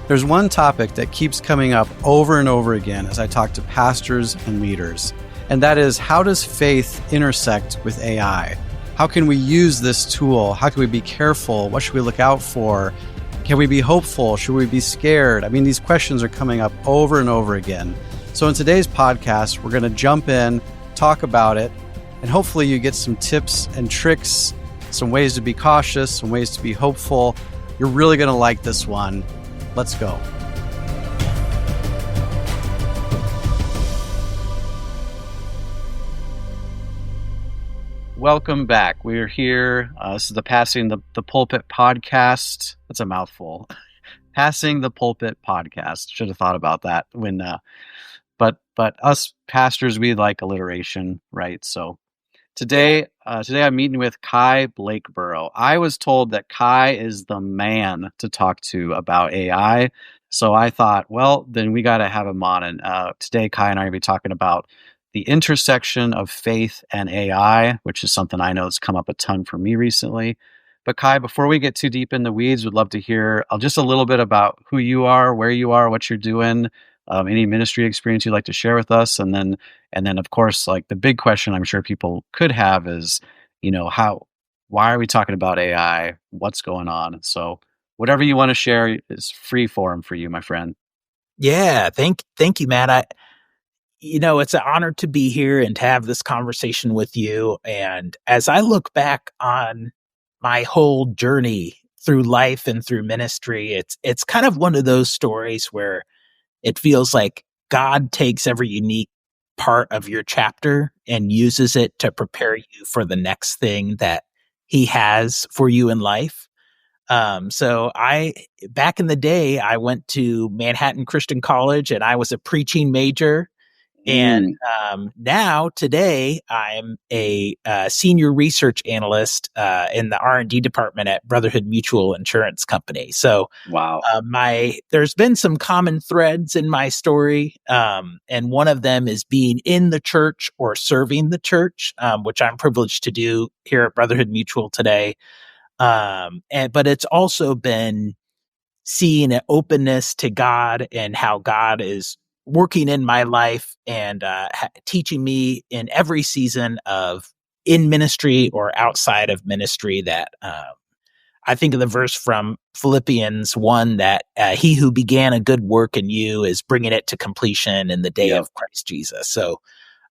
There's one topic that keeps coming up over and over again as I talk to pastors and leaders, and that is, how does faith intersect with AI? How can we use this tool? How can we be careful? What should we look out for? Can we be hopeful? Should we be scared? I mean, these questions are coming up over and over again. So in today's podcast, we're going to jump in, talk about it, and hopefully you get some tips and tricks, some ways to be cautious, some ways to be hopeful. You're really going to like this one. Let's go. Welcome back. We're here. This is the Passing the Pulpit podcast. That's a mouthful. Passing the Pulpit podcast. Should have thought about that when. But us pastors, we like alliteration, right? So today I'm meeting with Kai Blakeborough. I was told that Kai is the man to talk to about AI. So I thought, well, then we got to have him on. And today, Kai and I are going to be talking about the intersection of faith and AI, which is something I know has come up a ton for me recently. But Kai, before we get too deep in the weeds, we'd love to hear just a little bit about who you are, where you are, what you're doing, any ministry experience you'd like to share with us. And then of course, like the big question I'm sure people could have is, why are we talking about AI? What's going on? So whatever you want to share is free form for you, my friend. Yeah. Thank you, Matt. It's an honor to be here and to have this conversation with you. And as I look back on my whole journey through life and through ministry, it's kind of one of those stories where it feels like God takes every unique part of your chapter and uses it to prepare you for the next thing that he has for you in life. So back in the day, I went to Manhattan Christian College and I was a preaching major. And now today I'm a Senior Research Analyst in the R&D department at Brotherhood Mutual insurance company. So wow, there's been some common threads in my story, and one of them is being in the church or serving the church, which I'm privileged to do here at Brotherhood Mutual today. But it's also been seeing an openness to God and how God is working in my life and teaching me in every season of in ministry or outside of ministry that I think of the verse from Philippians 1 that he who began a good work in you is bringing it to completion in the day of Christ Jesus. So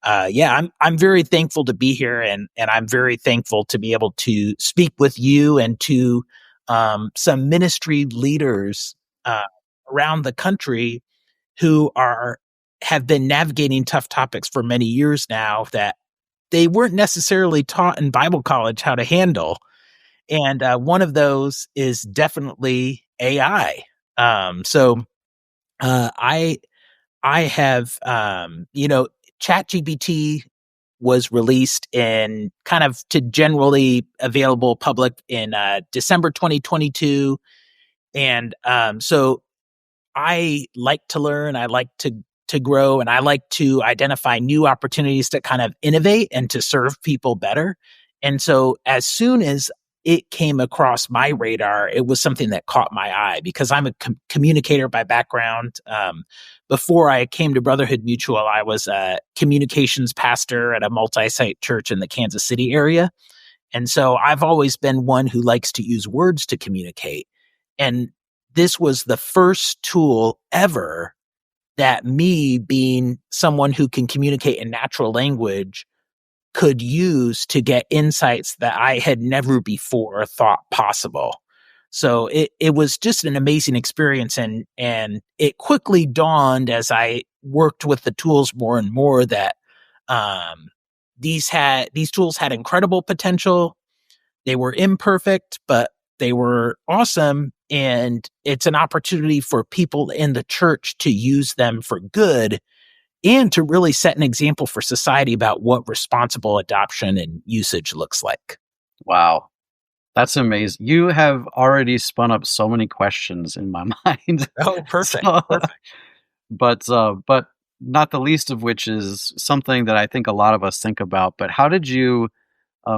I'm very thankful to be here and I'm very thankful to be able to speak with you and to some ministry leaders around the country who have been navigating tough topics for many years now that they weren't necessarily taught in Bible college how to handle. And one of those is definitely AI. I have, ChatGPT was released in kind of to generally available public in December 2022. And so I like to learn, I like to grow, and I like to identify new opportunities to kind of innovate and to serve people better. And so as soon as it came across my radar, it was something that caught my eye because I'm a communicator by background. Before I came to Brotherhood Mutual, I was a communications pastor at a multi-site church in the Kansas City area. And so I've always been one who likes to use words to communicate. And this was the first tool ever that me, being someone who can communicate in natural language, could use to get insights that I had never before thought possible. So it was just an amazing experience. And it quickly dawned as I worked with the tools more and more that these tools had incredible potential. They were imperfect, but they were awesome. And it's an opportunity for people in the church to use them for good and to really set an example for society about what responsible adoption and usage looks like. Wow. That's amazing. You have already spun up so many questions in my mind. Oh, perfect. But not the least of which is something that I think a lot of us think about. But how did you,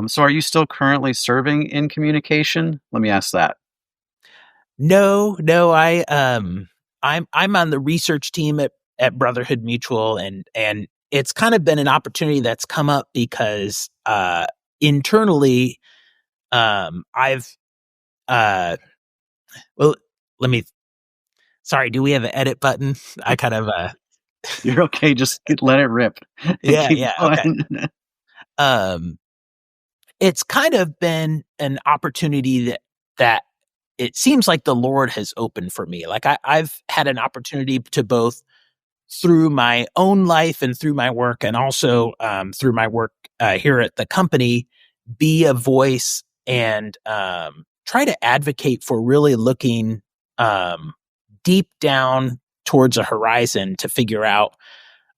so are you still currently serving in communication? Let me ask that. No, I'm on the research team at Brotherhood Mutual, and it's kind of been an opportunity that's come up because internally, I've well, let me. Sorry, do we have an edit button? I kind of You're okay. Just let it rip and keep yeah, okay. going. Um, it's kind of been an opportunity that it seems like the Lord has opened for me. Like I've had an opportunity to both through my own life and through my work, and also through my work here at the company, be a voice and try to advocate for really looking deep down towards a horizon to figure out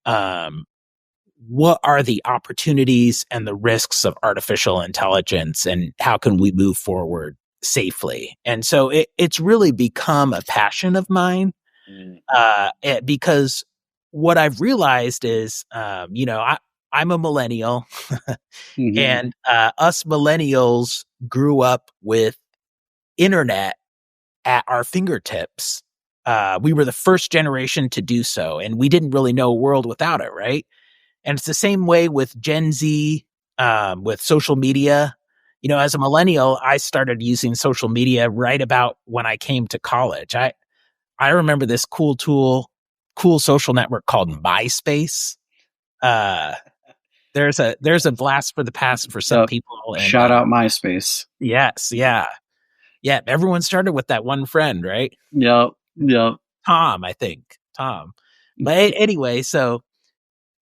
um, what are the opportunities and the risks of artificial intelligence, and how can we move forward safely. And so it's really become a passion of mine because what I've realized is, I'm a millennial, Mhm. and us millennials grew up with internet at our fingertips. We were the first generation to do so, and we didn't really know a world without it, right? And it's the same way with Gen Z, with social media. As a millennial, I started using social media right about when I came to college. I remember this cool social network called MySpace. Uh, there's a blast for the past for some Yep. people, and Shout out MySpace. yes, yeah, yeah. Everyone started with that one friend, right? Yep. Yep. Tom, I think Tom. But anyway, so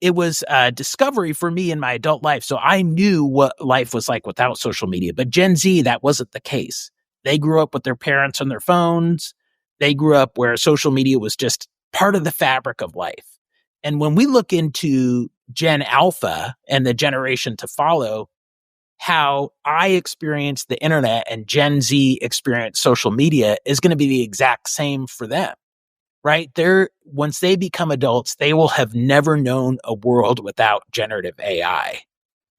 it was a discovery for me in my adult life. So I knew what life was like without social media. But Gen Z, that wasn't the case. They grew up with their parents on their phones. They grew up where social media was just part of the fabric of life. And when we look into Gen Alpha and the generation to follow, how I experience the internet and Gen Z experience social media is going to be the exact same for them, right? Once they become adults, they will have never known a world without generative AI.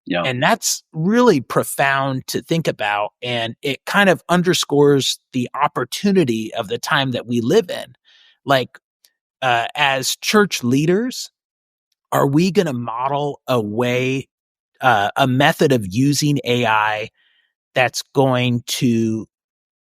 Yep. And that's really profound to think about. And it kind of underscores the opportunity of the time that we live in. Like, as church leaders, are we going to model a method of using AI that's going to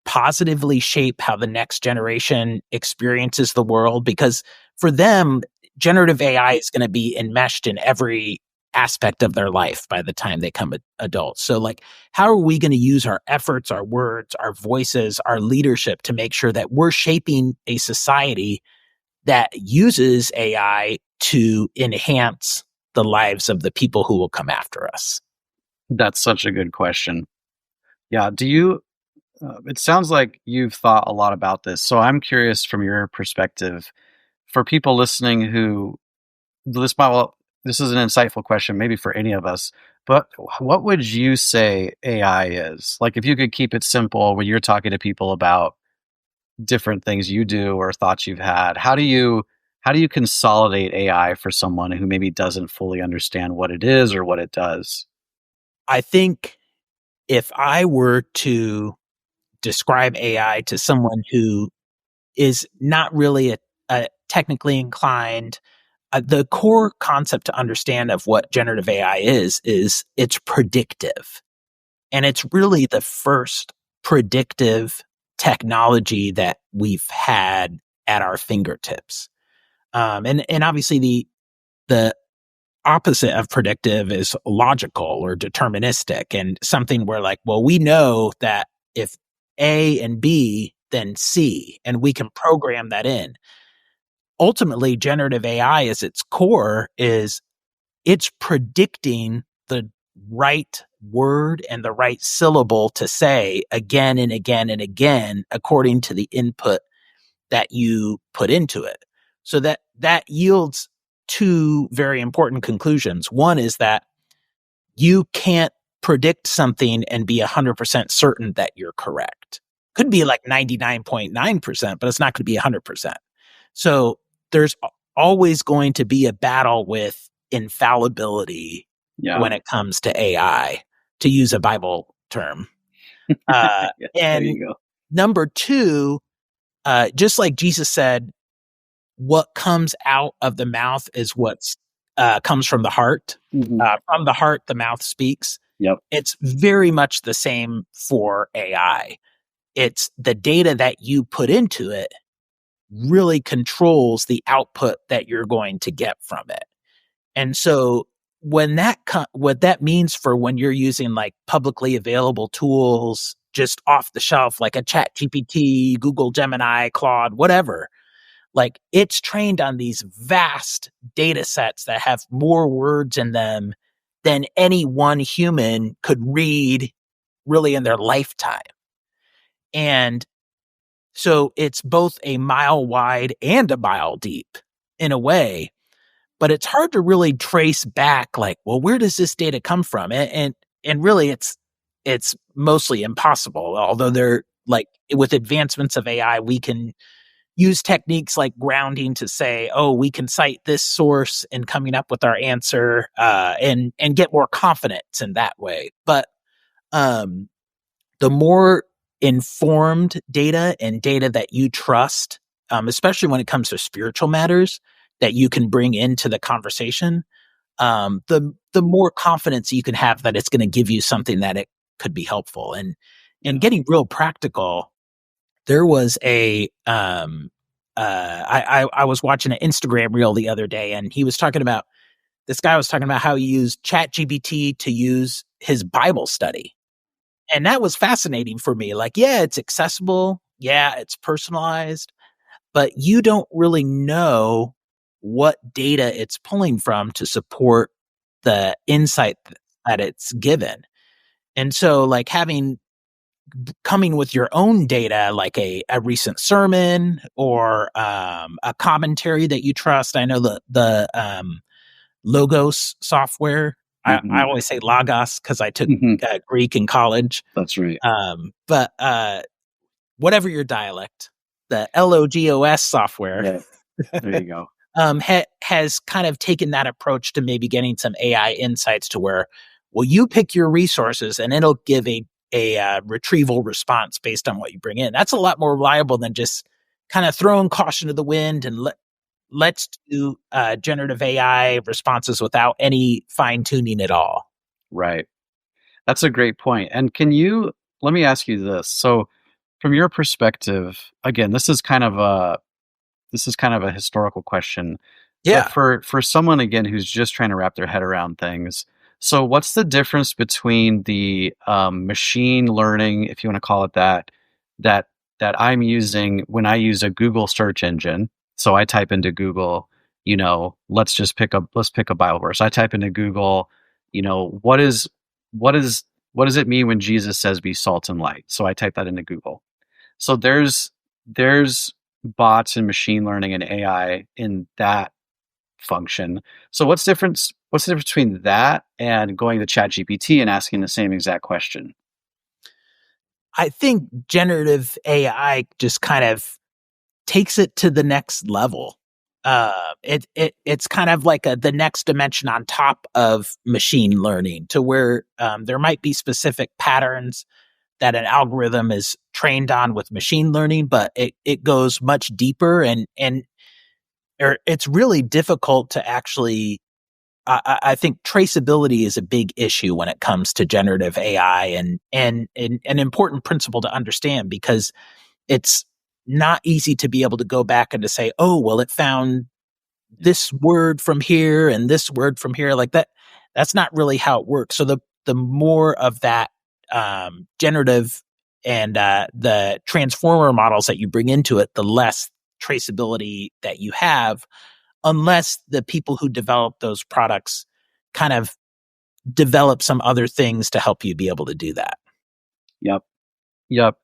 positively shape how the next generation experiences the world? Because for them, generative AI is going to be enmeshed in every aspect of their life by the time they become adults. So, like, how are we going to use our efforts, our words, our voices, our leadership to make sure that we're shaping a society that uses AI to enhance the lives of the people who will come after us? That's such a good question. Yeah. Do you, it sounds like you've thought a lot about this. So I'm curious from your perspective for people listening who this might, well, this is an insightful question, maybe for any of us, but what would you say AI is? Like, if you could keep it simple when you're talking to people about different things you do or thoughts you've had, how do you consolidate AI for someone who maybe doesn't fully understand what it is or what it does? I think if I were to describe AI to someone who is not really a technically inclined, the core concept to understand of what generative AI is it's predictive. And it's really the first predictive technology that we've had at our fingertips. And obviously the opposite of predictive is logical or deterministic, and something where, like, well, we know that if A and B, then C, and we can program that in. Ultimately, generative AI as its core is it's predicting the right word and the right syllable to say again and again and again according to the input that you put into it. So that yields two very important conclusions. One is that you can't predict something and be 100% certain that you're correct. Could be like 99.9%, but it's not going to be 100%. So there's always going to be a battle with infallibility Yeah. when it comes to AI, to use a Bible term. Yeah, there And you go. number two, just like Jesus said, what comes out of the mouth is what's comes from the heart. Mm-hmm. From the heart, the mouth speaks. Yep. It's very much the same for AI. It's the data that you put into it really controls the output that you're going to get from it. And so when what that means for when you're using like publicly available tools just off the shelf, like a Chat GPT, Google Gemini, Claude, whatever, like it's trained on these vast data sets that have more words in them than any one human could read really in their lifetime. And so it's both a mile wide and a mile deep in a way, but it's hard to really trace back like, well, where does this data come from? And really it's mostly impossible. Although they're like with advancements of AI, we can use techniques like grounding to say, oh, we can cite this source in coming up with our answer, and get more confidence in that way. But the more informed data and data that you trust, especially when it comes to spiritual matters that you can bring into the conversation, the more confidence you can have that it's going to give you something that it could be helpful. And getting real practical, there was I was watching an Instagram reel the other day, and this guy was talking about how he used ChatGPT to use his Bible study. And that was fascinating for me. Like, yeah, it's accessible. Yeah, it's personalized, but you don't really know what data it's pulling from to support the insight that it's given. And so like coming with your own data, like a recent sermon or a commentary that you trust. I know the Logos software. Mm-hmm. I always say Logos because I took Greek in college. That's right. But whatever your dialect, the LOGOS software, there you go. Has kind of taken that approach to maybe getting some AI insights to where, well, you pick your resources and it'll give a retrieval response based on what you bring in. That's a lot more reliable than just kind of throwing caution to the wind and let's do generative AI responses without any fine tuning at all. Right. That's a great point. And let me ask you this. So from your perspective, again, this is kind of a historical question. Yeah. But for someone, again, who's just trying to wrap their head around things, so what's the difference between the machine learning, if you want to call it that I'm using when I use a Google search engine? So I type into Google, let's pick a Bible verse. I type into Google, what does it mean when Jesus says be salt and light? So I type that into Google. So there's bots and machine learning and AI in that function. So what's the difference between that and going to ChatGPT and asking the same exact question? I think generative AI just kind of takes it to the next level. It's kind of like the next dimension on top of machine learning, to where there might be specific patterns that an algorithm is trained on with machine learning, but it goes much deeper and it's really difficult to actually. I think traceability is a big issue when it comes to generative AI, and an important principle to understand, because it's not easy to be able to go back and to say, oh, well, it found this word from here and this word from here, like that. That's not really how it works. So the more of that generative and the transformer models that you bring into it, the less traceability that you have, unless the people who develop those products kind of develop some other things to help you be able to do that. Yep.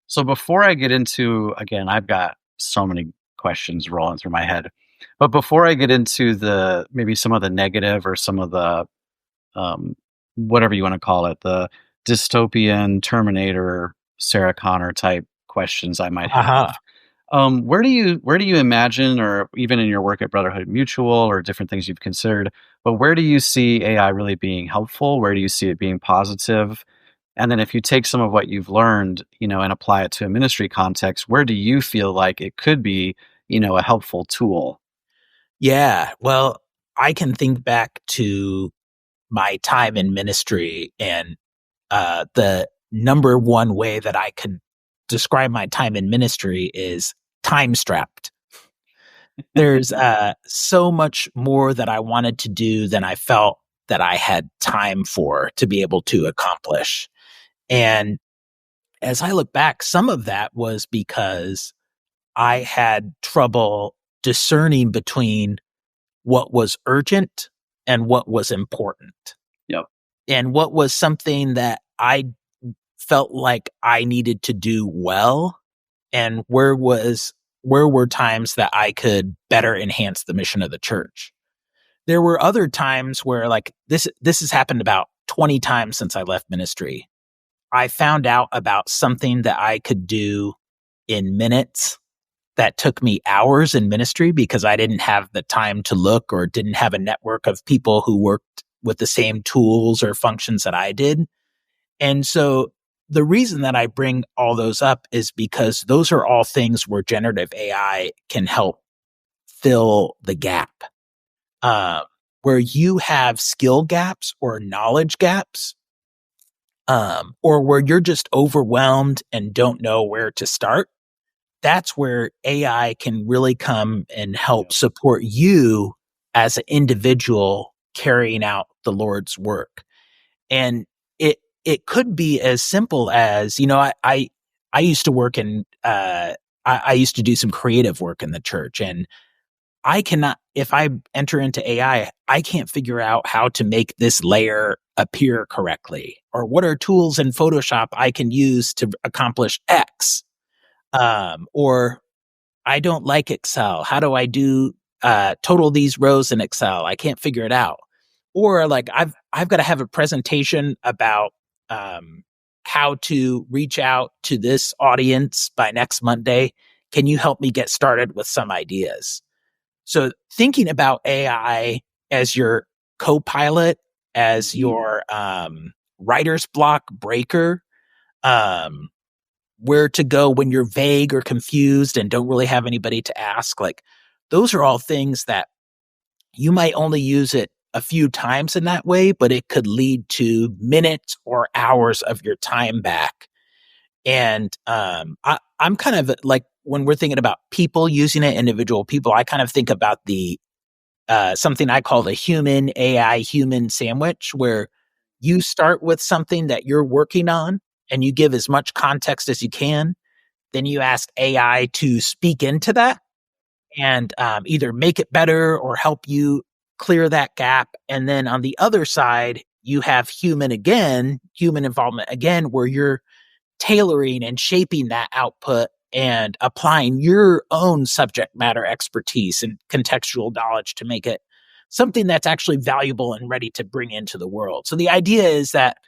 So before I get into, again, I've got so many questions rolling through my head, but before I get into maybe some of the negative or some of the, whatever you want to call it, the dystopian Terminator, Sarah Connor type questions I might have. Where do you imagine, or even in your work at Brotherhood Mutual or different things you've considered, but where do you see AI really being helpful? Where do you see it being positive? And then if you take some of what you've learned, and apply it to a ministry context, where do you feel like it could be a helpful tool. Yeah. Well, I can think back to my time in ministry, and the number one way that I could describe my time in ministry is time strapped. There's so much more that I wanted to do than I felt that I had time for to be able to accomplish. And as I look back, some of that was because I had trouble discerning between what was urgent and what was important. Yep. And what was something that I felt like I needed to do well, and where were times that I could better enhance the mission of the church. There were other times where, like, this has happened about 20 times since I left ministry. I found out about something that I could do in minutes that took me hours in ministry because I didn't have the time to look or didn't have a network of people who worked with the same tools or functions that I did. And so the reason that I bring all those up is because those are all things where generative AI can help fill the gap. Where you have skill gaps or knowledge gaps, or where you're just overwhelmed and don't know where to start, that's where AI can really come and help support you as an individual carrying out the Lord's work. And it could be as simple as, I used to work in, I used to do some creative work in the church, and I cannot, if I enter into AI, I can't figure out how to make this layer appear correctly, or what are tools in Photoshop I can use to accomplish X. Or I don't like Excel. How do I do total these rows in Excel? I can't figure it out. Or like I've got to have a presentation about how to reach out to this audience by next Monday. Can you help me get started with some ideas? So thinking about AI as your co-pilot, as your writer's block breaker, where to go when you're vague or confused and don't really have anybody to ask, like, those are all things that you might only use it a few times in that way, but it could lead to minutes or hours of your time back. And I'm kind of like, when we're thinking about people using it, individual people, I kind of think about the something I call the human AI human sandwich, where you start with something that you're working on and you give as much context as you can. Then you ask AI to speak into that and either make it better or help you clear that gap. And then on the other side, you have human involvement again, where you're tailoring and shaping that output and applying your own subject matter expertise and contextual knowledge to make it something that's actually valuable and ready to bring into the world. So the idea is that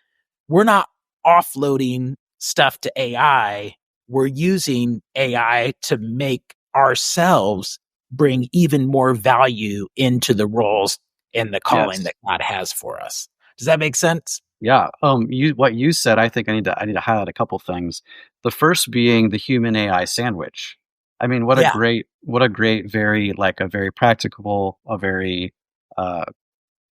we're not offloading stuff to AI. We're using AI to make ourselves bring even more value into the roles and the calling that God has for us. Does that make sense? Yeah. What you said, I think I need to highlight a couple things. The first being the human AI sandwich. I mean, what a great, very, like, a very practical, a very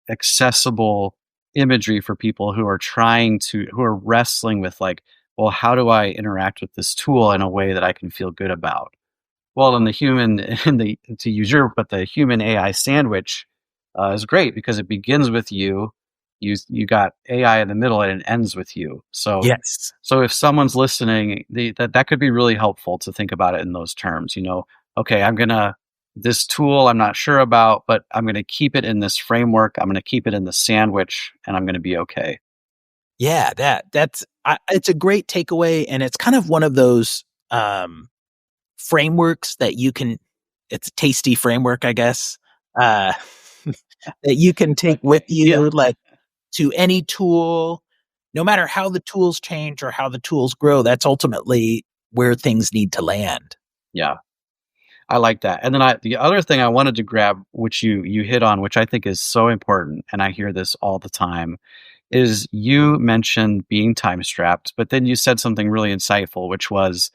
accessible imagery for people who are wrestling with, like, well, how do I interact with this tool in a way that I can feel good about? Well, in the human AI sandwich is great because it begins with you. You got AI in the middle and it ends with you. So Yes. so if someone's listening, that could be really helpful to think about it in those terms. Okay, this tool I'm not sure about, but I'm gonna keep it in this framework. I'm gonna keep it in the sandwich, and I'm gonna be okay. Yeah, it's a great takeaway, and it's kind of one of those frameworks that you can. It's a tasty framework, I guess, that you can take with you, like, to any tool, no matter how the tools change or how the tools grow. That's ultimately where things need to land. Yeah. I like that. And then the other thing I wanted to grab, which you hit on, which I think is so important, and I hear this all the time, is you mentioned being time strapped, but then you said something really insightful, which was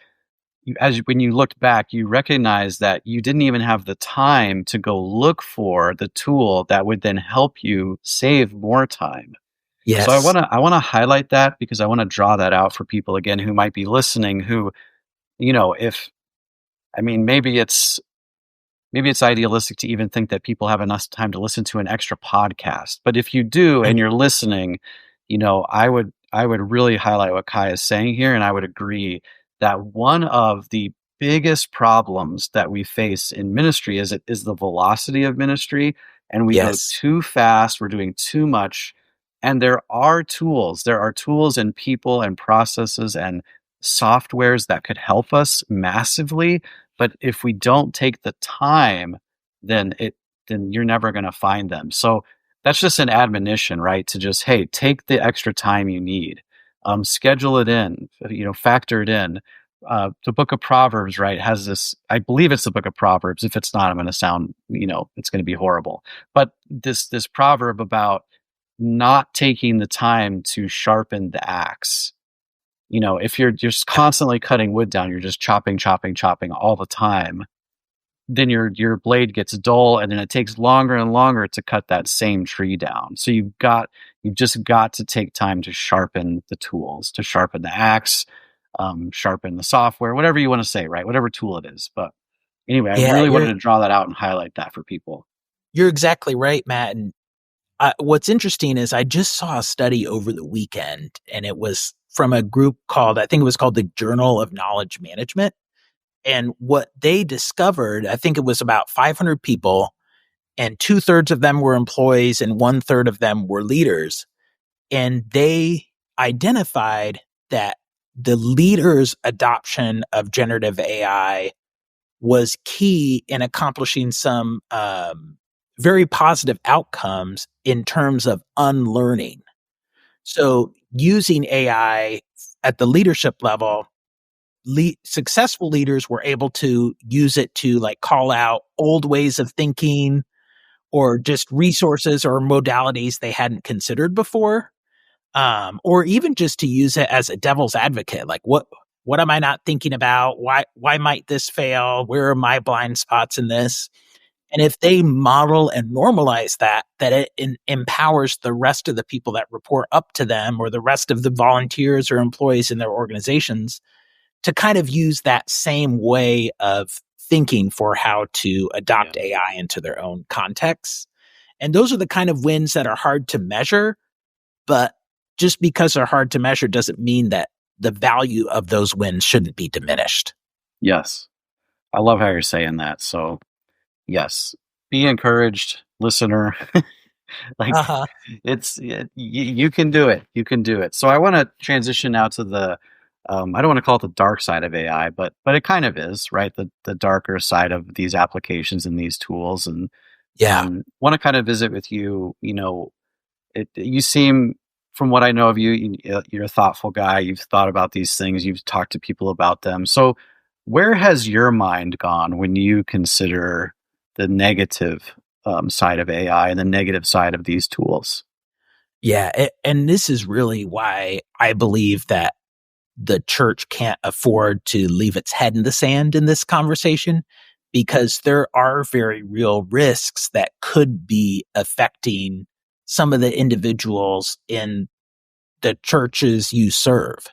when you looked back, you recognized that you didn't even have the time to go look for the tool that would then help you save more time. So Yes. I want to highlight that, because I want to draw that out for people again who might be listening, who, if, I mean, maybe it's idealistic to even think that people have enough time to listen to an extra podcast. But if you do and you're listening, I would really highlight what Kai is saying here, and I would agree that one of the biggest problems that we face in ministry is the velocity of ministry, and we go Yes. too fast, we're doing too much. And there are tools and people and processes and softwares that could help us massively, but if we don't take the time, then you're never going to find them. So that's just an admonition, right? To just, hey, take the extra time you need, schedule it in, factor it in. The book of Proverbs, right, has this, I believe it's the book of Proverbs. If it's not, I'm going to sound, it's going to be horrible. But this proverb about not taking the time to sharpen the axe. If you're just constantly cutting wood down, you're just chopping, chopping, chopping all the time, then your blade gets dull, and then it takes longer and longer to cut that same tree down. So you've just got to take time to sharpen the tools, to sharpen the axe, sharpen the software, whatever you want to say, right? Whatever tool it is. But anyway, I Yeah, really wanted to draw that out and highlight that for people. you're exactly right, Matt. And what's interesting is I just saw a study over the weekend, and it was from a group called, I think it was called the Journal of Knowledge Management. And what they discovered, I think it was about 500 people, and 2/3 of them were employees and 1/3 of them were leaders. And they identified that the leaders' adoption of generative AI was key in accomplishing some very positive outcomes in terms of unlearning. So using AI at the leadership level, successful leaders were able to use it to like call out old ways of thinking or just resources or modalities they hadn't considered before, or even just to use it as a devil's advocate. Like, what am I not thinking about? Why might this fail? Where are my blind spots in this? And if they model and normalize that it empowers the rest of the people that report up to them or the rest of the volunteers or employees in their organizations to kind of use that same way of thinking for how to adopt AI into their own contexts. And those are the kind of wins that are hard to measure, but just because they're hard to measure doesn't mean that the value of those wins shouldn't be diminished. Yes. I love how you're saying that. So yes, be encouraged, listener. Like, you can do it. You can do it. So I want to transition now to the, I don't want to call it the dark side of AI, but it kind of is, right? The darker side of these applications and these tools. And want to kind of visit with you. You seem, from what I know of you, you're a thoughtful guy. You've thought about these things. You've talked to people about them. So where has your mind gone when you consider the negative side of AI and the negative side of these tools? Yeah. And this is really why I believe that the church can't afford to leave its head in the sand in this conversation, because there are very real risks that could be affecting some of the individuals in the churches you serve.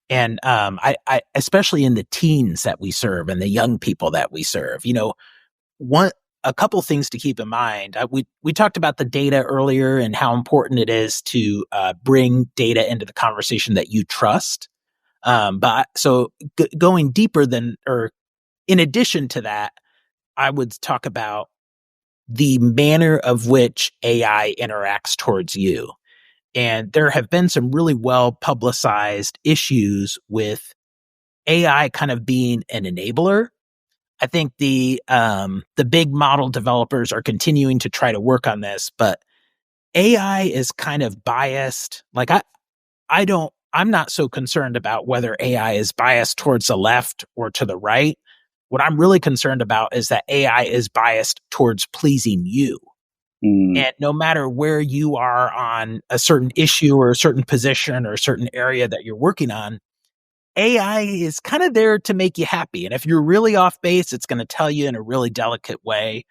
And I especially in the teens that we serve and the young people that we serve, a couple things to keep in mind. We talked about the data earlier and how important it is to bring data into the conversation that you trust. Going deeper or in addition to that, I would talk about the manner of which AI interacts towards you. And there have been some really well publicized issues with AI kind of being an enabler. I think the big model developers are continuing to try to work on this, but AI is kind of biased. Like I'm not so concerned about whether AI is biased towards the left or to the right. What I'm really concerned about is that AI is biased towards pleasing you. And no matter where you are on a certain issue or a certain position or a certain area that you're working on, AI is kind of there to make you happy. And if you're really off base, it's going to tell you in a really delicate way,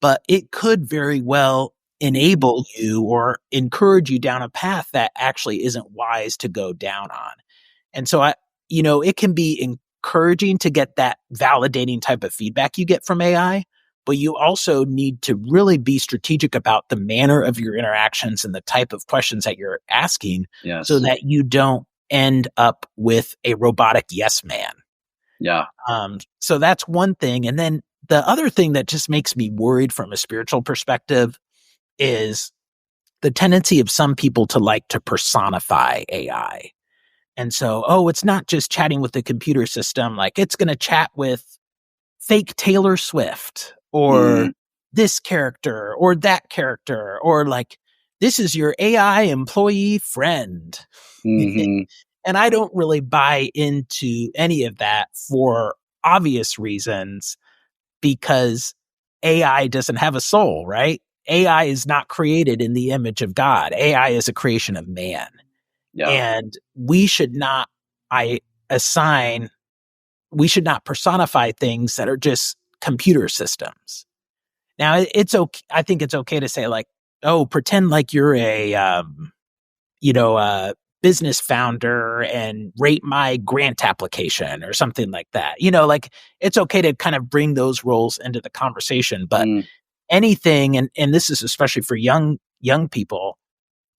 but it could very well enable you or encourage you down a path that actually isn't wise to go down on. And so it can be encouraging to get that validating type of feedback you get from AI, but you also need to really be strategic about the manner of your interactions and the type of questions that you're asking so that you don't end up with a robotic yes man. Yeah. So that's one thing. And then the other thing that just makes me worried from a spiritual perspective is the tendency of some people to like to personify AI. And so, it's not just chatting with the computer system, like it's going to chat with fake Taylor Swift or this character or that character, or like, this is your AI employee friend. Mm-hmm. And I don't really buy into any of that for obvious reasons, because AI doesn't have a soul, right? AI is not created in the image of God. AI is a creation of man. Yeah. And we should not personify things that are just computer systems. Now, it's okay. I think it's okay to say like, pretend like you're a business founder and rate my grant application or something like that. Like it's okay to kind of bring those roles into the conversation, but anything, and this is especially for young people,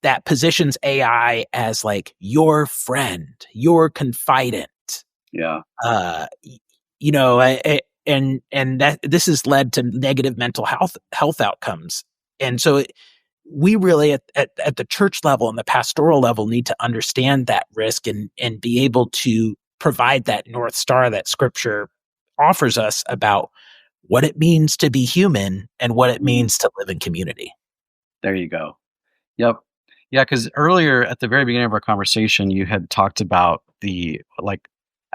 that positions AI as like your friend, your confidant. Yeah. And that this has led to negative mental health outcomes. And so we really at the church level and the pastoral level need to understand that risk and be able to provide that North Star that Scripture offers us about what it means to be human and what it means to live in community. There you go. Yep. Yeah, because earlier at the very beginning of our conversation, you had talked about I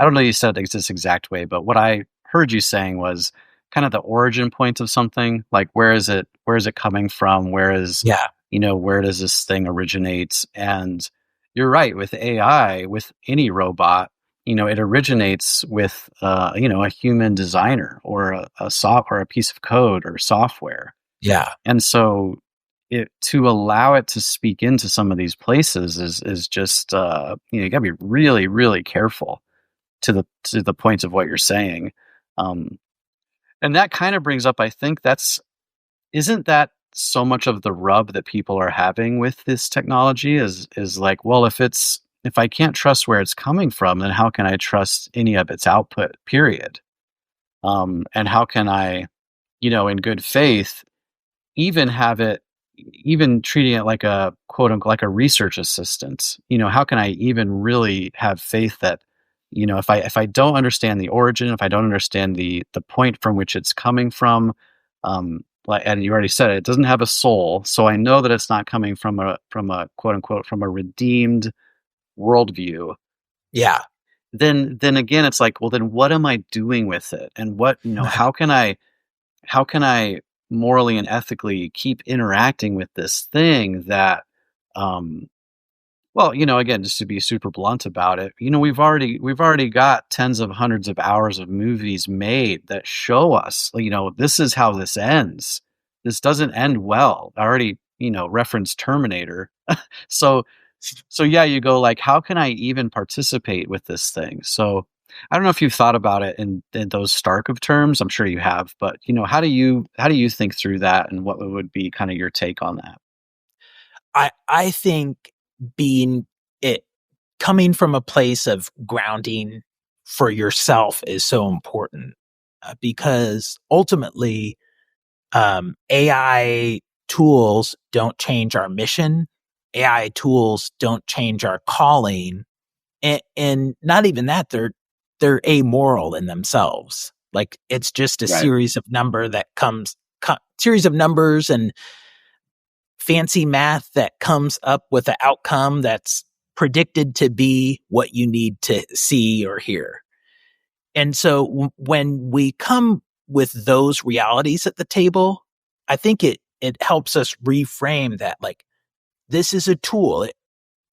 don't know you said it this exact way, but what I heard you saying was kind of the origin point of something. Like, where is it coming from? Where does this thing originate? And you're right, with AI, with any robot, it originates with, a human designer or a piece of code or software. Yeah. And so to allow it to speak into some of these places is just, you gotta be really, really careful to the points of what you're saying. And that kind of brings up, I think isn't that so much of the rub that people are having with this technology is like, well, if I can't trust where it's coming from, then how can I trust any of its output, period? And how can I, in good faith, even treating it like a quote unquote, like a research assistant, how can I even really have faith that, if I don't understand the origin, if I don't understand the point from which it's coming from, and you already said it doesn't have a soul, so I know that it's not coming from a quote unquote from a redeemed worldview. Yeah. Then again, it's like, well, then what am I doing with it, and what how can I morally and ethically keep interacting with this thing that, again, just to be super blunt about it, we've already got tens of hundreds of hours of movies made that show us, this is how this ends. This doesn't end well. I already, referenced Terminator. So yeah, you go like, how can I even participate with this thing? So I don't know if you've thought about it in those stark of terms. I'm sure you have, but how do you think through that, and what would be kind of your take on that? I think coming from a place of grounding for yourself is so important, because ultimately, AI tools don't change our mission. AI tools don't change our calling, and not even that, they're amoral in themselves. Like it's just a series of series of numbers and fancy math that comes up with an outcome that's predicted to be what you need to see or hear. And so when we come with those realities at the table, I think it helps us reframe that, like, this is a tool.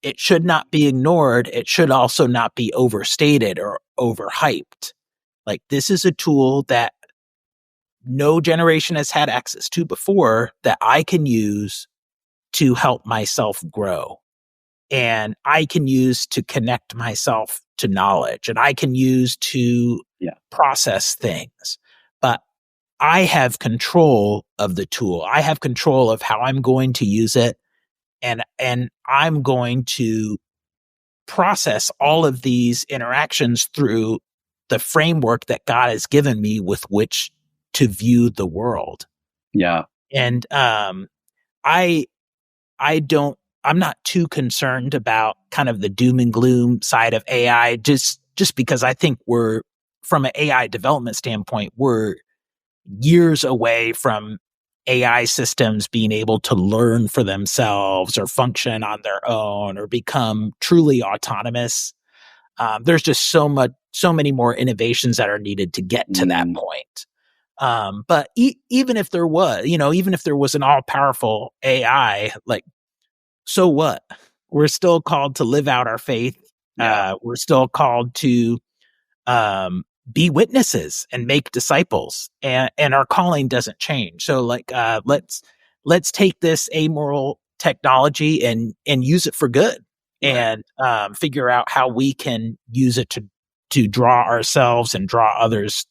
it should not be ignored. It should also not be overstated or overhyped. Like, this is a tool that no generation has had access to before that I can use to help myself grow. And I can use to connect myself to knowledge, and I can use to process things. But I have control of the tool. I have control of how I'm going to use it. And I'm going to process all of these interactions through the framework that God has given me with which to view the world. Yeah. And I'm not too concerned about kind of the doom and gloom side of AI, just because I think we're, from an AI development standpoint, we're years away from AI systems being able to learn for themselves or function on their own or become truly autonomous. There's just so many more innovations that are needed to get to that point. But even if there was, even if there was an all-powerful AI, like, so what? We're still called to live out our faith. We're still called to be witnesses and make disciples, and our calling doesn't change. So, like, let's take this amoral technology and use it for good, and figure out how we can use it to draw ourselves and draw others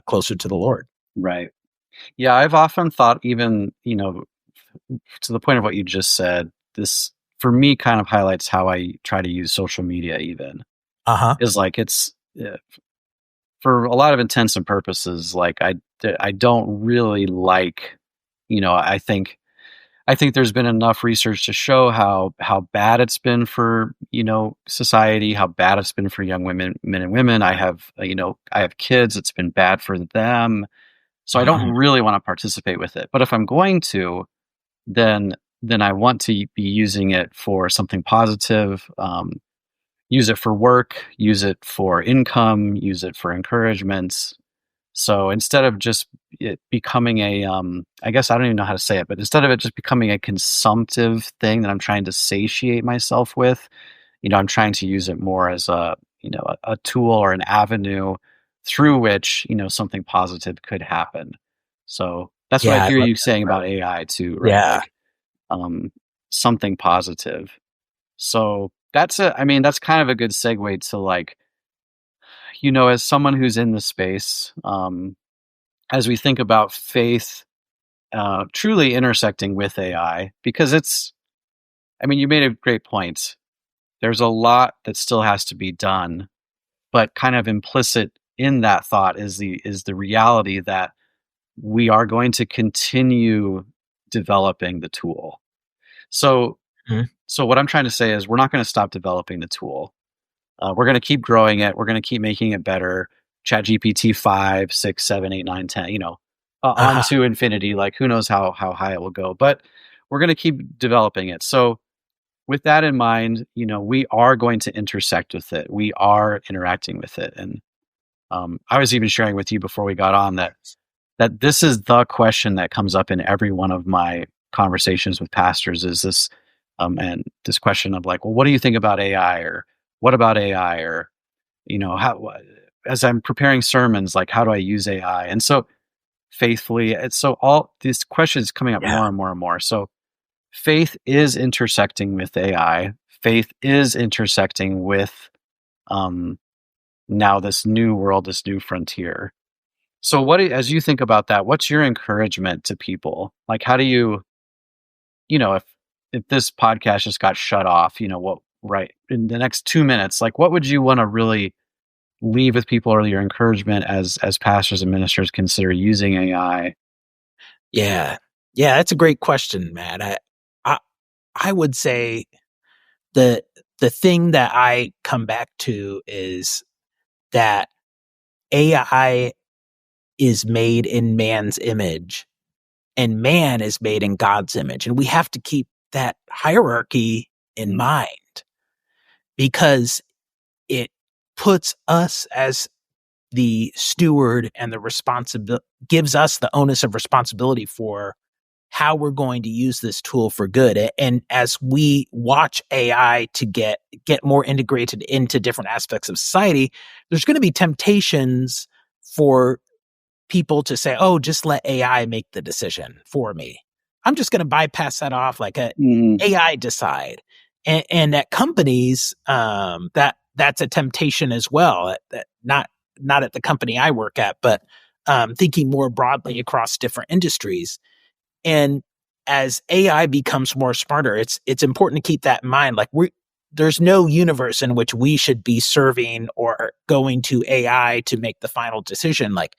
closer to the Lord. Right. Yeah, I've often thought, even, to the point of what you just said, this for me kind of highlights how I try to use social media. Even is like, it's for a lot of intents and purposes, like, I don't really like, I think there's been enough research to show how bad it's been for, society, how bad it's been for young men and women. I have kids. It's been bad for them. So I don't really want to participate with it. But if I'm going to, then I want to be using it for something positive. Use it for work, use it for income, use it for encouragement. So instead of just it becoming a, I guess I don't even know how to say it, but instead of it just becoming a consumptive thing that I'm trying to satiate myself with, I'm trying to use it more as a tool or an avenue through which, something positive could happen. So that's what I hear you saying about AI too, right? Yeah. Like, something positive. So that's kind of a good segue to, like, as someone who's in the space, as we think about faith, truly intersecting with AI, because you made a great point. There's a lot that still has to be done, but kind of implicit in that thought is the reality that we are going to continue developing the tool. So what I'm trying to say is, we're not going to stop developing the tool. We're going to keep growing it. We're going to keep making it better. ChatGPT 5, 6, 7, 8, 9, 10, on to infinity. Like, who knows how high it will go, but we're going to keep developing it. So with that in mind, we are going to intersect with it. We are interacting with it. And I was even sharing with you before we got on that this is the question that comes up in every one of my conversations with pastors, is this, and this question of, like, well, what do you think about AI? Or what about AI? Or, how, as I'm preparing sermons, like, how do I use AI? And so faithfully, so all these questions coming up more and more and more. So faith is intersecting with AI. Faith is intersecting with, now this new world, this new frontier. So as you think about that, what's your encouragement to people? Like, how do you, if this podcast just got shut off, what, right in the next 2 minutes, like, what would you want to really leave with people, or your encouragement as pastors and ministers consider using AI? Yeah, that's a great question, Matt. I would say the thing that I come back to is that AI is made in man's image, and man is made in God's image. And we have to keep that hierarchy in mind, because it puts us as the steward and the responsibility, gives us the onus of responsibility for how we're going to use this tool for good. And as we watch AI to get more integrated into different aspects of society, there's going to be temptations for people to say, oh, just let AI make the decision for me. I'm just going to bypass that off, like AI decide. And at companies, that's a temptation as well. That not at the company I work at, but thinking more broadly across different industries. And as AI becomes more smarter, it's important to keep that in mind. Like there's no universe in which we should be serving or going to AI to make the final decision. Like,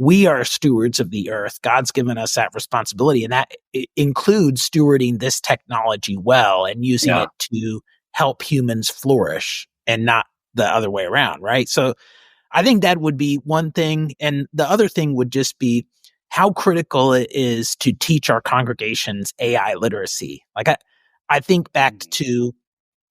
we are stewards of the earth. God's given us that responsibility, and that includes stewarding this technology well and using it to help humans flourish and not the other way around, right? So I think that would be one thing. And the other thing would just be how critical it is to teach our congregations AI literacy. Like I think back to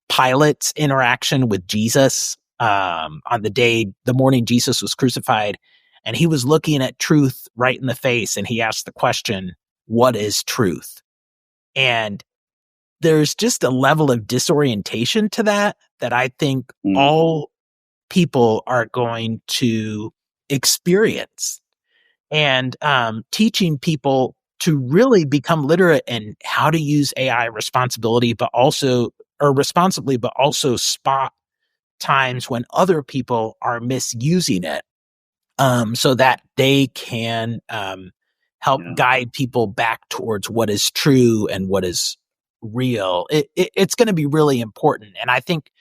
Pilate's interaction with Jesus on the morning Jesus was crucified, and he was looking at truth right in the face, and he asked the question, what is truth? And there's just a level of disorientation to that I think all people are going to experience. And teaching people to really become literate in how to use AI responsibly, but also spot times when other people are misusing it, so that they can help guide people back towards what is true and what is real. It's going to be really important. And I think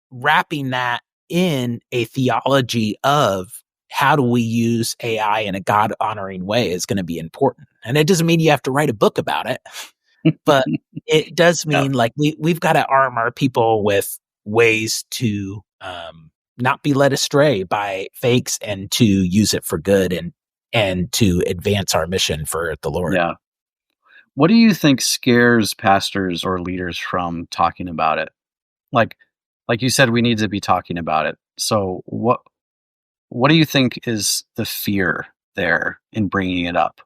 wrapping that in a theology of how do we use AI in a God-honoring way is going to be important. And it doesn't mean you have to write a book about it, but it does mean like we've got to arm our people with ways to not be led astray by fakes and to use it for good and to advance our mission for the Lord. Yeah. What do you think scares pastors or leaders from talking about it? Like you said, we need to be talking about it. So what do you think is the fear there in bringing it up?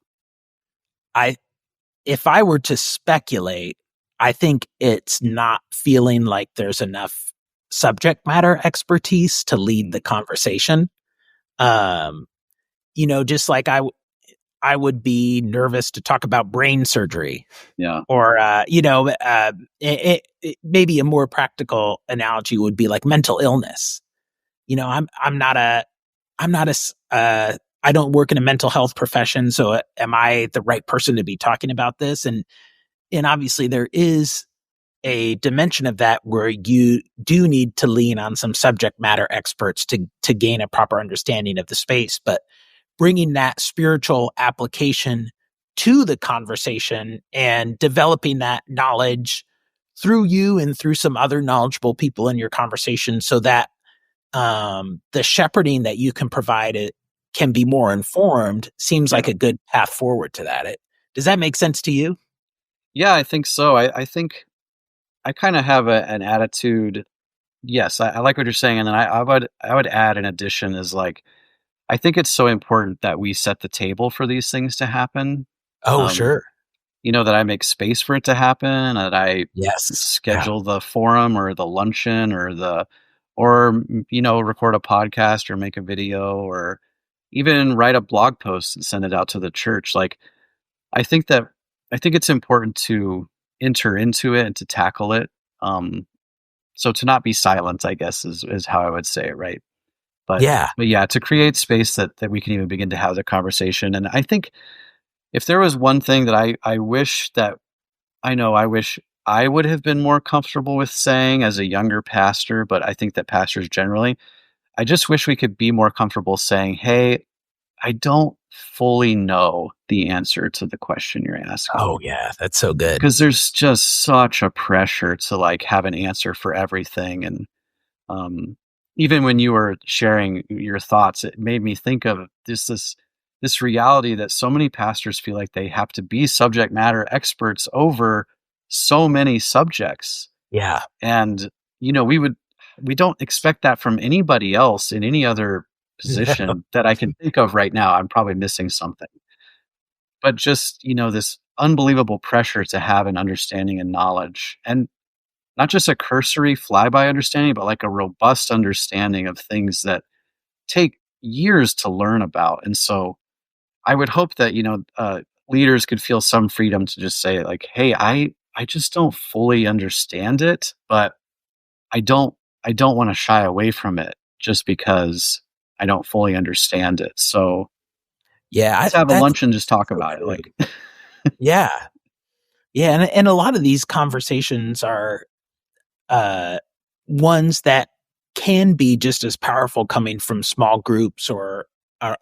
If I were to speculate, I think it's not feeling like there's enough subject matter expertise to lead the conversation. Just like I would be nervous to talk about brain surgery. Yeah. Or, maybe a more practical analogy would be like mental illness. I don't work in a mental health profession, so am I the right person to be talking about this? And obviously there is a dimension of that where you do need to lean on some subject matter experts to gain a proper understanding of the space. But bringing that spiritual application to the conversation and developing that knowledge through you and through some other knowledgeable people in your conversation, so that the shepherding that you can provide it can be more informed, seems like a good path forward to that. Does that make sense to you? Yeah, I think so. I think I kind of have an attitude. Yes, I like what you're saying, and then I would add an addition is like, I think it's so important that we set the table for these things to happen. Oh, sure. That I make space for it to happen, that I schedule the forum or the luncheon or record a podcast or make a video or even write a blog post and send it out to the church. Like, I think it's important to enter into it and to tackle it. So to not be silent, I guess, is how I would say it, right? But to create space that we can even begin to have the conversation. And I think if there was one thing that I wish I would have been more comfortable with saying as a younger pastor, but I think that pastors generally, I just wish we could be more comfortable saying, hey, I don't fully know the answer to the question you're asking. Oh yeah, that's so good. Because there's just such a pressure to like have an answer for everything. And even when you were sharing your thoughts, it made me think of this reality that so many pastors feel like they have to be subject matter experts over so many subjects. Yeah. And, we don't expect that from anybody else in any other position that I can think of right now. I'm probably missing something. But just, this unbelievable pressure to have an understanding and knowledge, and not just a cursory flyby understanding, but like a robust understanding of things that take years to learn about. And so I would hope that, leaders could feel some freedom to just say like, hey, I just don't fully understand it, but I don't I don't want to shy away from it just because I don't fully understand it. So Yeah, let's have a that's lunch and just talk so about it. true. Like, Yeah. Yeah, and a lot of these conversations are uh, ones that can be just as powerful coming from small groups or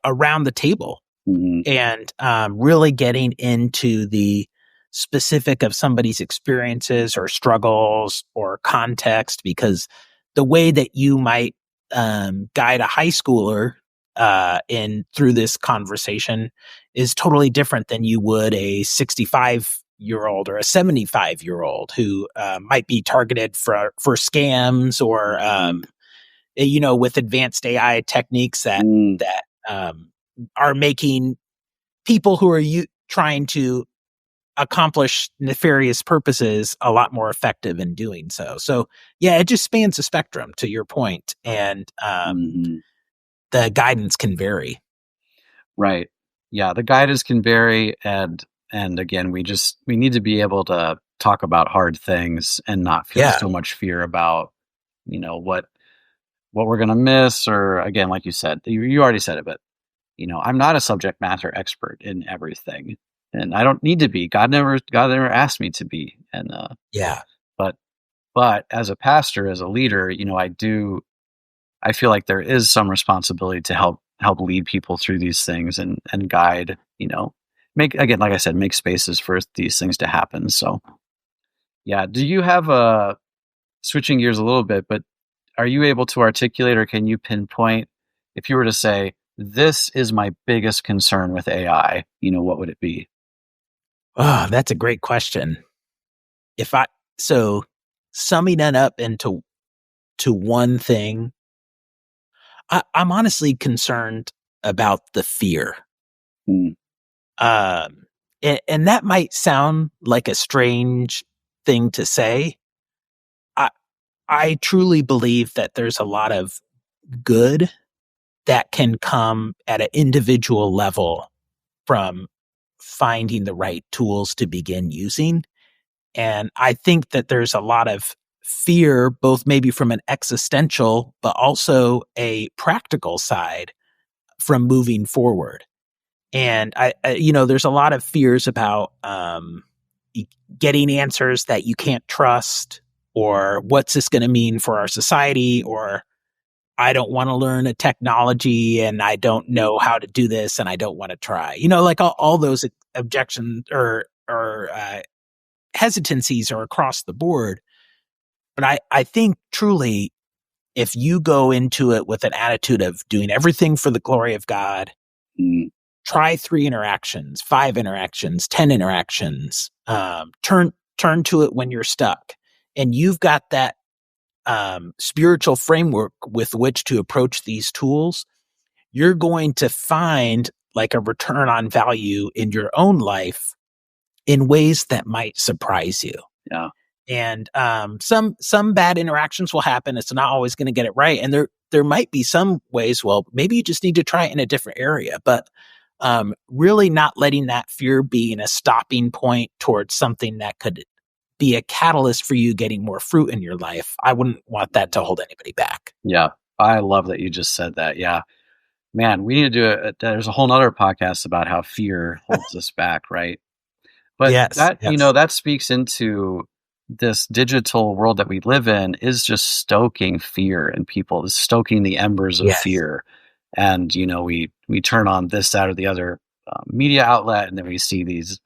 around the table, mhm, and really getting into the specific of somebody's experiences or struggles or context, because the way that you might guide a high schooler in through this conversation is totally different than you would a 65-year-old or a 75-year-old who might be targeted for scams or with advanced AI techniques that mm, that are making people who are trying to accomplish nefarious purposes a lot more effective in doing so. So yeah, it just spans the spectrum to your point, and mhm. the guidance can vary. Right. Yeah, the guidance can vary, and again, we need to be able to talk about hard things and not feel Yeah, so much fear about, what we're gonna miss, or again, like you said, you already said it, but I'm not a subject matter expert in everything, and I don't need to be. God never asked me to be. And yeah, but as a pastor, as a leader, I feel like there is some responsibility to help lead people through these things and guide, make, again, like I said, make spaces for these things to happen. So yeah, do you have a, switching gears a little bit, but are you able to articulate, or can you pinpoint, if you were to say, this is my biggest concern with AI, what would it be? oh, that's a great question. If I so summing it up into one thing, I'm honestly concerned about the fear. Mm, Um, and that might sound like a strange thing to say. I I truly believe that there's a lot of good that can come at an individual level from finding the right tools to begin using. And I think that there's a lot of fear, both maybe from an existential, but also a practical side from moving forward. And there's a lot of fears about getting answers that you can't trust, or what's this going to mean for our society, or I don't want to learn a technology and I don't know how to do this and I don't want to try. Like all those objections or hesitancies are across the board. But I think truly, if you go into it with an attitude of doing everything for the glory of God, mm, try 3 interactions, 5 interactions, 10 interactions, turn to it when you're stuck. And you've got that spiritual framework with which to approach these tools, you're going to find like a return on value in your own life in ways that might surprise you. yeah. And some bad interactions will happen. It's not always going to get it right, and there might be some ways. Well, maybe you just need to try it in a different area, but really not letting that fear be in a stopping point towards something that could be a catalyst for you getting more fruit in your life. I wouldn't want that to hold anybody back. Yeah. I love that you just said that. Yeah. Man, we need to do there's a whole nother podcast about how fear holds us back, right? But Yes, that, yes, that speaks into this digital world that we live in, is just stoking fear in people, is stoking the embers of yes, fear. And, we turn on this, that, or the other media outlet, and then we see these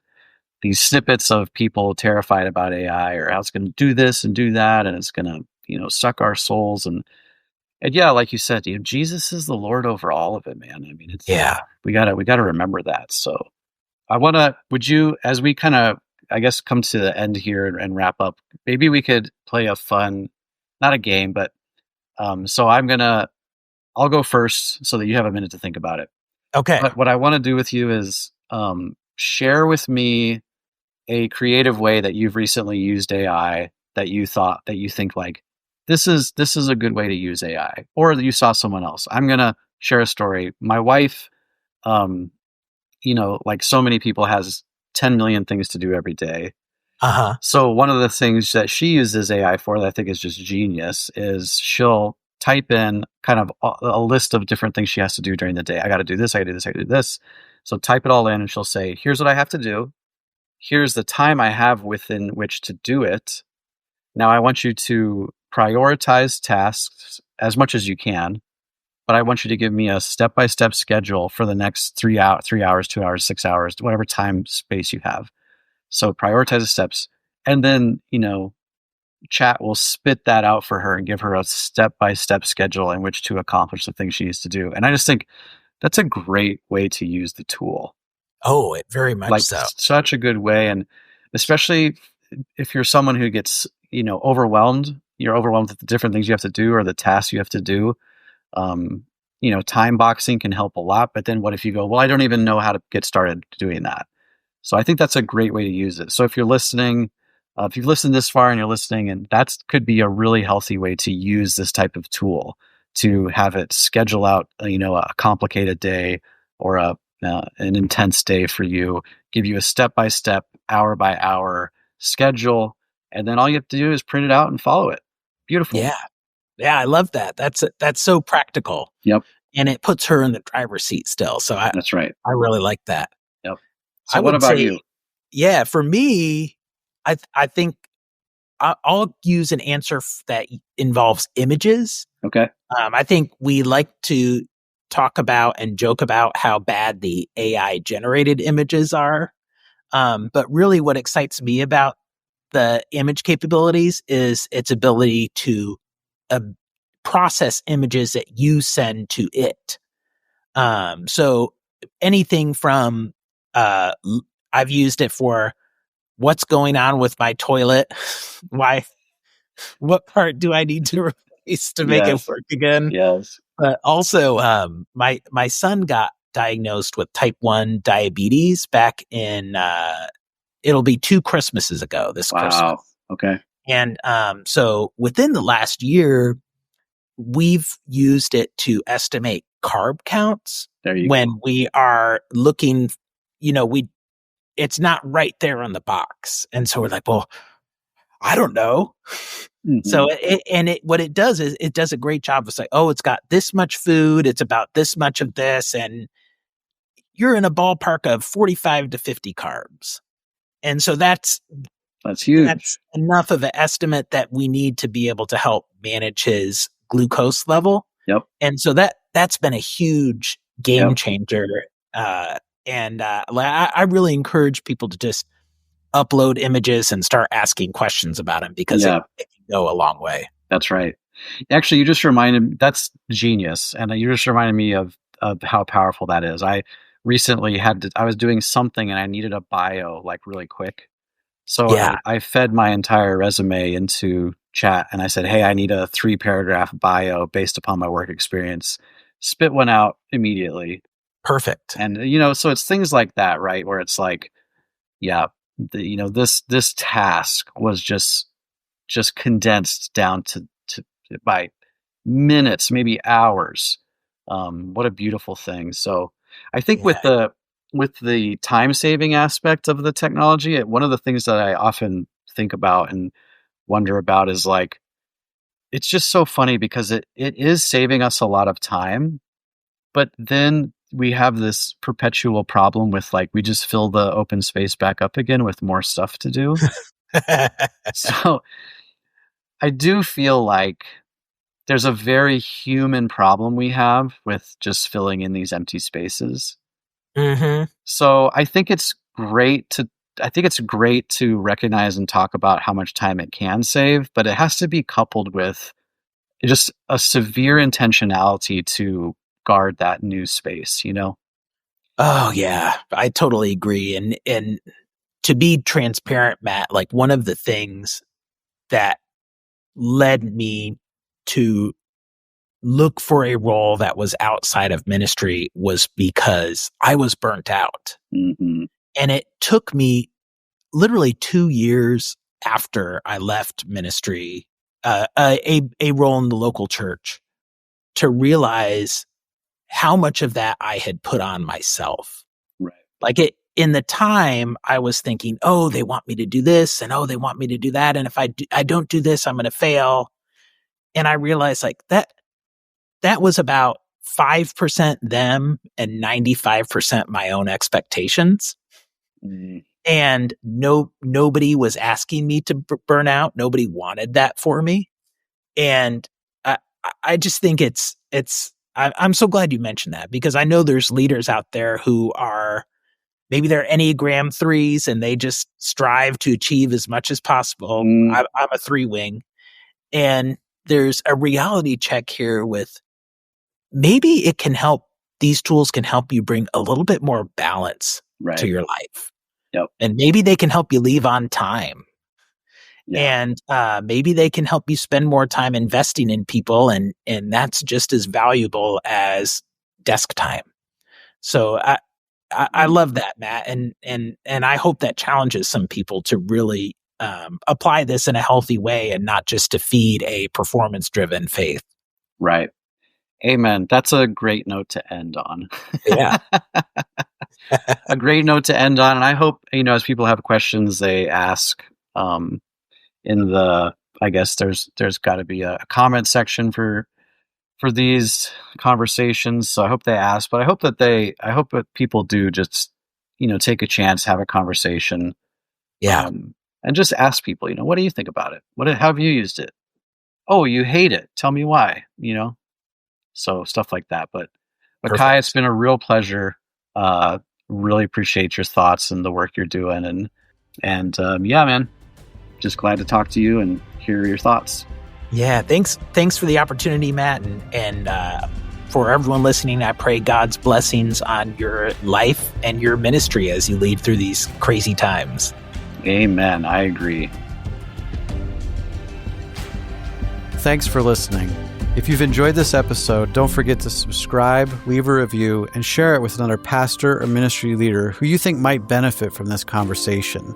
snippets of people terrified about AI, or how it's going to do this and do that, and it's going to, suck our souls. And yeah, like you said, Jesus is the Lord over all of it, man. I mean, yeah. we gotta remember that. So would you, as we kind of, I guess, come to the end here and wrap up, maybe we could play a fun, not a game, but, so I'll go first so that you have a minute to think about it. Okay. But what I want to do with you is, share with me a creative way that you've recently used AI that you think like, this is a good way to use AI, or that you saw someone else. I'm going to share a story. My wife, like so many people, has 10 million things to do every day. So one of the things that she uses AI for that I think is just genius is she'll type in kind of a list of different things she has to do during the day. I got to do this, I got to do this, I got to do this. So type it all in and she'll say, here's what I have to do. Here's the time I have within which to do it. Now I want you to prioritize tasks as much as you can, but I want you to give me a step-by-step schedule for the next 3 hours, 2 hours, 6 hours, whatever time space you have. So prioritize the steps, and then, chat will spit that out for her and give her a step-by-step schedule in which to accomplish the things she needs to do. And I just think that's a great way to use the tool. Oh, it very much like so. Such a good way. And especially if you're someone who gets, overwhelmed, you're overwhelmed with the different things you have to do or the tasks you have to do. Time boxing can help a lot. But then what if you go, well, I don't even know how to get started doing that. So I think that's a great way to use it. So if you're listening, if you've listened this far and you're listening, and that could be a really healthy way to use this type of tool to have it schedule out, a complicated day or an intense day for you, give you a step-by-step, hour-by-hour schedule, and then all you have to do is print it out and follow it. Beautiful. Yeah, I love that. That's so practical. Yep. And it puts her in the driver's seat still. So that's right. I really like that. Yep. So what about you? Yeah, for me, I think I'll use an answer that involves images. Okay. I think we like to talk about and joke about how bad the AI generated images are. But really what excites me about the image capabilities is its ability to process images that you send to it. So anything from, I've used it for what's going on with my toilet. What part do I need to replace to make it work again? Yes. But also, my son got diagnosed with type 1 diabetes back in, it'll be 2 Christmases ago this Christmas. Okay. And so within the last year, we've used it to estimate carb counts when we are looking, it's not right there on the box. And so we're like, well, I don't know. Mm-hmm. So what it does is it does a great job of saying, oh, it's got this much food. It's about this much of this. And you're in a ballpark of 45 to 50 carbs. And so that's huge. That's enough of an estimate that we need to be able to help manage his glucose level. Yep. And so that's been a huge game changer. And I really encourage people to just upload images and start asking questions about them because it can go a long way. That's right. Actually, you just reminded me, that's genius. And you just reminded me of how powerful that is. I recently I was doing something and I needed a bio like really quick. So I fed my entire resume into chat and I said, hey, I need a 3-paragraph bio based upon my work experience. Spit one out immediately. Perfect. And, so it's things like that, right? Where it's like, this task was just condensed down to by minutes, maybe hours. What a beautiful thing. So I think with the time saving aspect of the technology, one of the things that I often think about and wonder about is like, it's just so funny because it is saving us a lot of time, but then we have this perpetual problem with like, we just fill the open space back up again with more stuff to do. So I do feel like there's a very human problem we have with just filling in these empty spaces. Mm-hmm. So I think it's great to recognize and talk about how much time it can save, but it has to be coupled with just a severe intentionality to guard that new space, Oh yeah, I totally agree. And to be transparent, Matt, like one of the things that led me to look for a role that was outside of ministry was because I was burnt out. Mm-hmm. And it took me literally 2 years after I left ministry, a role in the local church, to realize how much of that I had put on myself. Right. Like in the time, I was thinking, oh, they want me to do this, and oh, they want me to do that, and if I don't do this, I'm going to fail. And I realized like that was about 5% them and 95% my own expectations. Mm. And nobody was asking me to burn out. Nobody wanted that for me. And I just think I'm so glad you mentioned that, because I know there's leaders out there who are, maybe they're Enneagram 3s and they just strive to achieve as much as possible. I'm a 3-wing. And there's a reality check here with, maybe these tools can help you bring a little bit more balance to your life. Yep. And maybe they can help you leave on time. Yeah. And maybe they can help you spend more time investing in people, and that's just as valuable as desk time. So I love that, Matt, and I hope that challenges some people to really apply this in a healthy way and not just to feed a performance-driven faith. Right. Amen. That's a great note to end on. Yeah. A great note to end on. And I hope, as people have questions, they ask I guess there's got to be a comment section for these conversations. So I hope they ask, but I hope that people do just, take a chance, have a conversation. Yeah. And just ask people, what do you think about it? How have you used it? Oh, you hate it. Tell me why, So stuff like that. But Kai, it's been a real pleasure. Really appreciate your thoughts and the work you're doing. And yeah, man, just glad to talk to you and hear your thoughts. Yeah. Thanks for the opportunity, Matt. And for everyone listening, I pray God's blessings on your life and your ministry as you lead through these crazy times. Amen. I agree. Thanks for listening. If you've enjoyed this episode, don't forget to subscribe, leave a review, and share it with another pastor or ministry leader who you think might benefit from this conversation.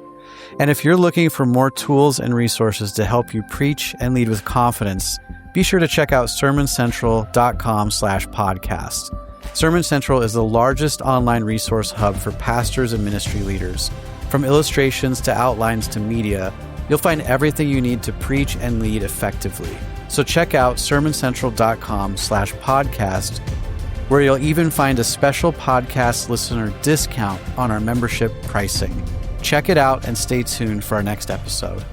And if you're looking for more tools and resources to help you preach and lead with confidence, be sure to check out sermoncentral.com/podcast. Sermon Central is the largest online resource hub for pastors and ministry leaders. From illustrations to outlines to media, you'll find everything you need to preach and lead effectively. So check out sermoncentral.com/podcast, where you'll even find a special podcast listener discount on our membership pricing. Check it out and stay tuned for our next episode.